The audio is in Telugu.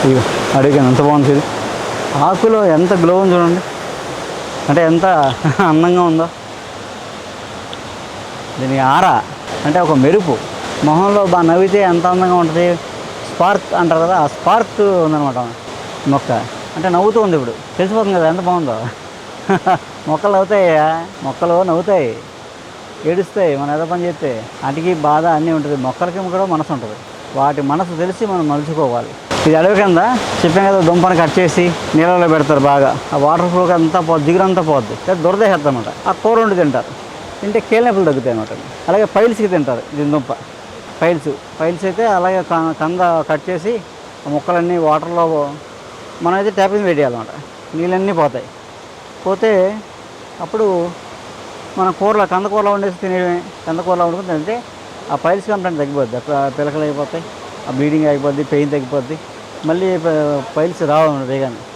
ఇవి అడిగాను ఎంత బాగుంది ఇది. ఆకులో ఎంత గ్లో ఉంది చూడండి, అంటే ఎంత అందంగా ఉందో. దీని ఆరా అంటే ఒక మెరుపు, మొహంలో బాగా నవ్వితే ఎంత అందంగా ఉంటుంది. స్పార్క్ అంటారు కదా, ఆ స్పార్క్ ఉందన్నమాట మొక్క. అంటే నవ్వుతూ ఉంది, ఇప్పుడు తెలిసిపోతుంది కదా ఎంత బాగుందో. మొక్కలు నవ్వుతాయా, మొక్కలు నవ్వుతాయి, ఏడుస్తాయి మనం ఏదో పని చేస్తే. వాటికి బాధ అన్నీ ఉంటుంది, మొక్కలకి కూడా మనసు ఉంటుంది. వాటి మనసు తెలిసి మనం మలుచుకోవాలి. ఇది అడవి కింద చెప్పాం కదా, దుంపని కట్ చేసి నీళ్ళలో పెడతారు బాగా, ఆ వాటర్ ఫ్లో అంతా పోద్ది, జిగురంతా పోద్ది, దురదేస్తారు అనమాట. ఆ కూర వండి తింటారు, తింటే కీళ్ళనొప్పులు తగ్గుతాయి అనమాట. అలాగే పైల్స్కి తింటారు దీని దుంప. పైల్స్ అయితే అలాగే కంద కట్ చేసి ఆ ముక్కలన్నీ వాటర్లో మనమైతే ట్యాప్ మీద పెట్టేయాలన్నమాట. నీళ్ళన్నీ పోతే అప్పుడు మన కూరలో కంద కూరలో వండేసి తినేయడమే. కంద కూరలో వండుకుని తింటే ఆ పైల్స్ కంప్లైంట్ తగ్గిపోద్ది, పిలకలు అయిపోతాయి, ఆ బ్లీడింగ్ అయిపోద్ది, పెయిన్ తగ్గిపోద్ది, మళ్ళీ పైల్స్ రావు వేగానే.